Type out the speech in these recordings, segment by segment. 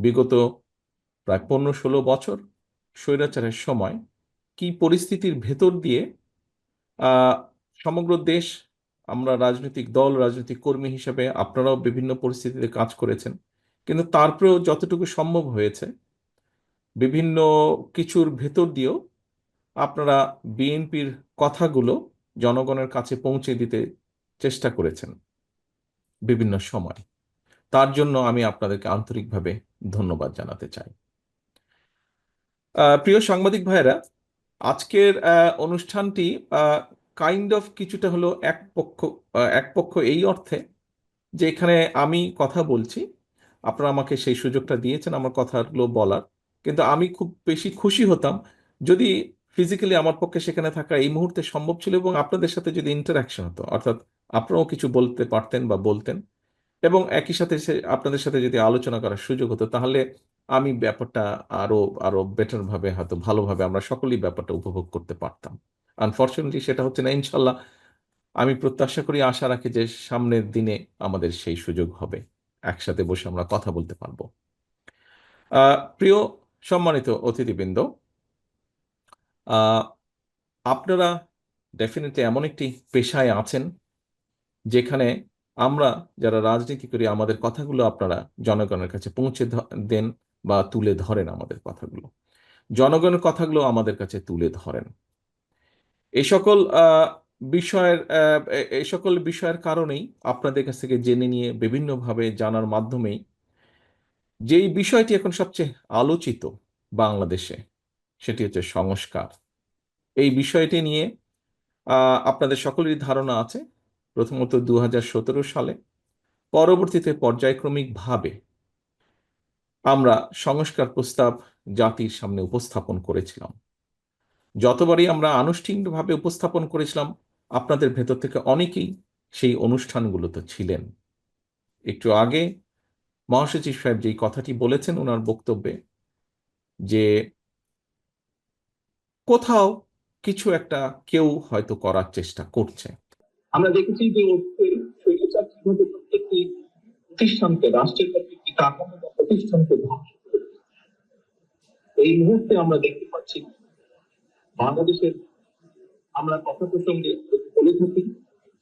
বিগত প্রায় 15-16 বছর স্বৈরাচারের সময় কি পরিস্থিতির ভেতর দিয়ে আহ, সমগ্র দেশ, আমরা রাজনৈতিক দল, রাজনৈতিক কর্মী হিসেবে আপনারাও বিভিন্ন পরিস্থিতিতে কাজ করেছেন, কিন্তু তারপরেও যতটুকু সম্ভব হয়েছে বিভিন্ন কিছুর ভেতর দিয়েও আপনারা বিএনপির কথাগুলো জনগণের কাছে পৌঁছে দিতে চেষ্টা করেছেন বিভিন্ন সময়। তার জন্য আমি আপনাদেরকে আন্তরিকভাবে ধন্যবাদ জানাতে চাই। প্রিয় সাংবাদিক ভাইয়েরা, আজকের অনুষ্ঠানটি কাইন্ড অফ কিছুটা হলো এক পক্ষ এই অর্থে যে এখানে আমি কথা বলছি, আপনারা আমাকে সেই সুযোগটা দিয়েছেন আমার কথাগুলো বলার, কিন্তু আমি খুব বেশি খুশি হতাম যদি ফিজিক্যালি আমার পক্ষে সেখানে থাকা এই মুহূর্তে সম্ভব ছিল এবং আপনাদের সাথে যদি ইন্টারাকশন হতো, অর্থাৎ আপনারাও কিছু বলতে পারতেন বা বলতেন, এবং একই সাথে আপনাদের সাথে যদি আলোচনা করার সুযোগ হতো, তাহলে আমি ব্যাপারটা আরো আরো বেটার ভাবে, হয়তো ভালোভাবে আমরা সকলেই ব্যাপারটা উপভোগ করতে পারতাম। আনফর্চুনেটলি সেটা হচ্ছে না। ইনশাল্লাহ আমি প্রত্যাশা করি, আশা রাখি যে সামনের দিনে আমাদের সেই সুযোগ হবে, একসাথে বসে আমরা কথা বলতে পারবো। প্রিয় সম্মানিত অতিথিবৃন্দ, আহ, আপনারা ডেফিনেটলি এমন একটি পেশায় আছেন যেখানে আমরা যারা রাজনীতি করি আমাদের কথাগুলো আপনারা জনগণের কাছে পৌঁছে দেন বা তুলে ধরেন আমাদের কথাগুলো, জনগণের কথাগুলো আমাদের কাছে তুলে ধরেন। এই সকল বিষয়ের কারণেই আপনাদের কাছ থেকে জেনে নিয়ে বিভিন্নভাবে জানার মাধ্যমেই যেই বিষয়টি এখন সবচেয়ে আলোচিত বাংলাদেশে, সেটি হচ্ছে সংস্কার। এই বিষয়টি নিয়ে আপনাদের সকলেরই ধারণা আছে। প্রথমত 2017 সালে, পরবর্তীতে পর্যায়ক্রমিকভাবে আমরা সংস্কার প্রস্তাব জাতির সামনে উপস্থাপন করেছিলাম। যতবারই আমরা আনুষ্ঠানিকভাবে উপস্থাপন করেছিলাম, আপনাদের ভেতর থেকে অনেকেই সেই অনুষ্ঠানগুলোতে ছিলেন। একটু আগে মহাসচিব সাহেব যেই কথাটি বলেছেন ওনার বক্তব্যে, যে কোথাও কিছু একটা কেউ হয়তো করার চেষ্টা করছে। আমরা দেখেছি যে স্বৈরাচার কিভাবে প্রত্যেকটি প্রতিষ্ঠানকে, রাষ্ট্রের প্রত্যেকটি কাঠামো বা প্রতিষ্ঠানকে ধ্বংস করে। এই মুহূর্তে আমরা দেখতে পাচ্ছি বাংলাদেশের, আমরা কথা প্রসঙ্গে বলে থাকি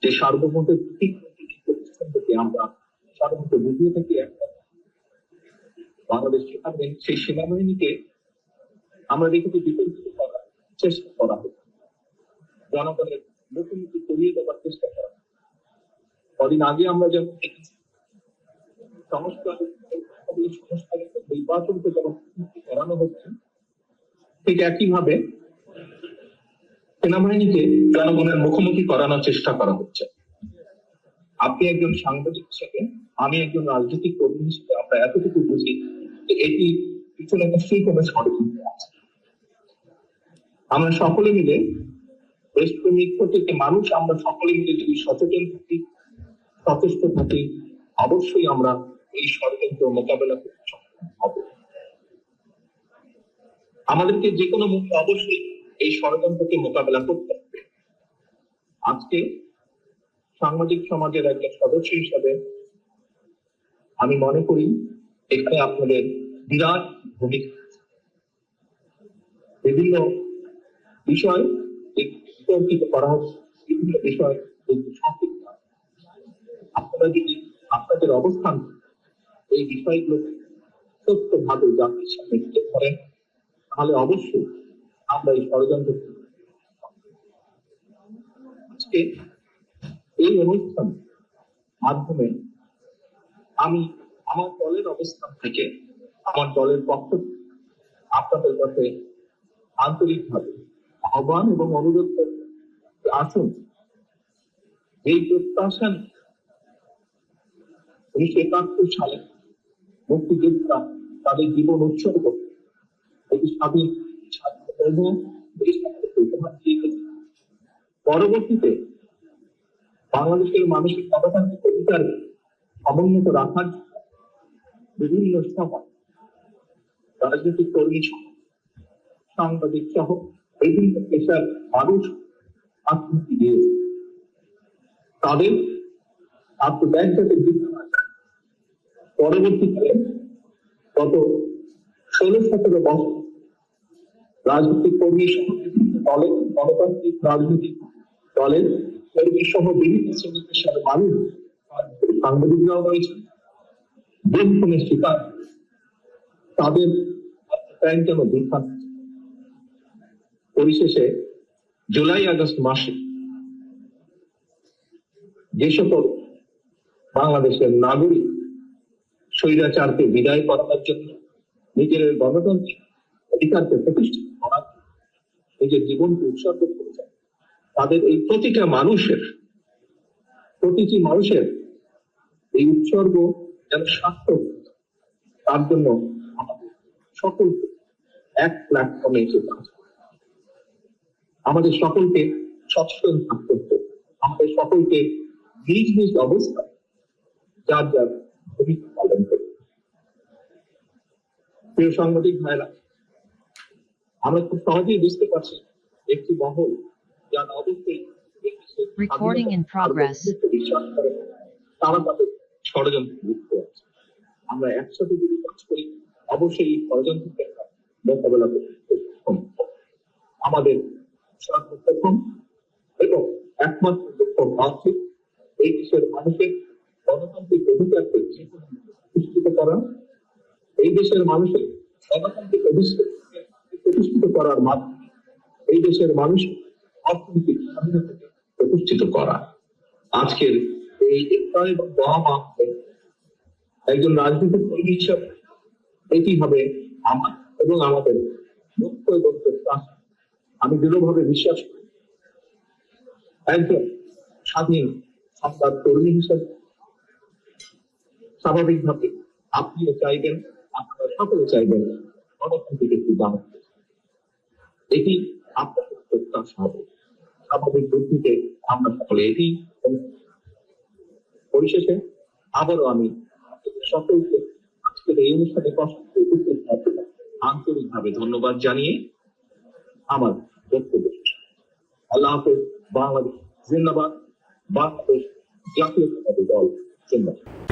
যে সার্বভৌমত্বের প্রতীক প্রতিষ্ঠান থেকে আমরা সাধারণত বুঝিয়ে থাকি একটা বাংলাদেশ সেনাবাহিনী। সেই সেনাবাহিনীকে আমরা দেখেছি বিতর্কিত করার চেষ্টা করা হচ্ছে, জনগণের মুখোমুখি করিয়ে দেওয়ার চেষ্টা করা। কদিন আগে আমরা যেমন দেখেছি সংস্কারের নির্বাচনকে যেমন করানো হচ্ছে, ঠিক একইভাবে সেনাবাহিনীকে জনগণের মুখোমুখি করানোর চেষ্টা করা হচ্ছে। আপনি একজন সাংবাদিক হিসেবে, আমি একজন রাজনৈতিক কর্মী হিসেবে আমরা এতটুকু বুঝি যে এটি পিছনে নিশ্চয়ই কোনো ষড়যন্ত্র আছে। আমরা সকলে মিলে, দেশপ্রেমিক প্রত্যেকটি মানুষ আমরা সকলে মিলে যদি সচেতন থাকি, সচেষ্ট থাকি, অবশ্যই আমরা এই ষড়যন্ত্র মোকাবেলা করতে সক্ষম হব। আমাদেরকে যে কোনো মূল্যে অবশ্যই এই ষড়যন্ত্রকে মোকাবেলা করতে হবে। আজকে সাংবাদিক সমাজের একজন সদস্য হিসাবে আমি মনে করি এখানে আপনাদের বিরাট ভূমিকা। বিভিন্ন বিষয় বিতর্কিত করা হচ্ছে, বিভিন্ন বিষয় সঠিক না। আপনারা যদি আপনাদের অবস্থান এই বিষয়গুলো সত্যভাবে জাতির সামনে তুলে ধরেন, তাহলে অবশ্যই আমরা এই ষড়যন্ত্র আজকে এই অনুষ্ঠান মাধ্যমে আমি আমার দলের অবস্থান থেকে, আমার দলের পক্ষ থেকে আপনাদের কাছে আন্তরিকভাবে আহ্বান এবং অনুরোধ করব, আসুন এই প্রত্যাশা 1971 সালে মুক্তিযোদ্ধা তাদের জীবন উৎসর্গ এটি স্বাধীন পরবর্তীতে বাংলাদেশের মানুষের গণতান্ত্রিক অধিকার সমুন্নত রাখার বিভিন্ন সময় রাজনৈতিক কর্মী সহ, সাংবাদিক সহ বিভিন্ন পেশার মানুষ আত্মহত্যা দিয়েছে। তাদের আত্মব্যয় যাতে বৃদ্ধি না যায়, পরবর্তীকালে গত 16-17 বছর রাজনৈতিক কর্মী সহ বিভিন্ন দলের গণতান্ত্রিক রাজনৈতিক দলের কর্মী সহ বিভিন্ন শ্রেণী পেশার মানুষ, সাংবাদিকরাও রয়েছে, খুনের শিকার, তাদের কেন বিখ্যাত। পরিশেষে জুলাই আগস্ট মাসে যে সকল বাংলাদেশের নাগরিক স্বৈরাচারকে বিদায় করানোর জন্য নিজের গণতান্ত্রিক অধিকারকে প্রতিষ্ঠিত করার নিজের জীবনকে উৎসর্গ করেছেন, তাদের এই প্রতিটি মানুষের এই উৎসর্গ যেন সার্থক, তার জন্য আমাদের সকলকে এক প্ল্যাটফর্মে এসে কাজ করতে হবে। আমাদের সকলকে সচেতন থাকতে হবে, আমাদের সকলকে নিজ নিজ অবস্থায় যার যার ভূমিকা পালন করতে হবে। প্রিয় সাংবাদিক ভাইরা, আমরা খুব সহজেই বুঝতে পারছি একটি মহল যারা অবশ্যই Recording in progress. বিশ্বাস করে, তারা তাদের ষড়যন্ত্রে লিপ্ত আছে। আমরা একসাথে যদি কাজ করি, অবশ্যই এই ষড়যন্ত্রকে মোকাবেলা করতে সক্ষম হব। আমাদের সর্বপ্রথম এবং একমাত্র লক্ষ্য হচ্ছে এই দেশের মানুষের গণতান্ত্রিক অধিকারকে প্রতিষ্ঠিত করা, এই দেশের মানুষের গণতান্ত্রিক অধিকারকে প্রতিষ্ঠিত করার মাধ্যমে এই দেশের মানুষ অর্থনৈতিক স্বাধীনতাকে প্রতিষ্ঠিত করা। আজকের এই ইফতার এবং দোয়া মাহফিলে একজন রাজনৈতিক কর্মী হিসাবে এটি হবে আমার এবং আমাদের লক্ষ্য এবং প্রত্যাশা। আমি দৃঢ়ভাবে বিশ্বাস করি একজন স্বাধীন সংবাদ কর্মী হিসাবে স্বাভাবিকভাবে আপনিও চাইবেন, আপনারা সকলে চাইবেন গণতান্ত্রিক একটি বাংলাদেশ। এটি আপনাদের প্রত্যাশা হবে। স্বাভাবিক বুদ্ধিতে আমরা সকলে এটি। পরিশেষে আবারও আমি আপনাদের সকলকে আজকের এই অনুষ্ঠানে আন্তরিকভাবে ধন্যবাদ জানিয়ে আমার বক্তব্য শেষ। আল্লাহ হাফেজ। বাংলাদেশ জিন্দাবাদ। বাংলাদেশ জাতীয়তাবাদী দল জিন্দাবাদ।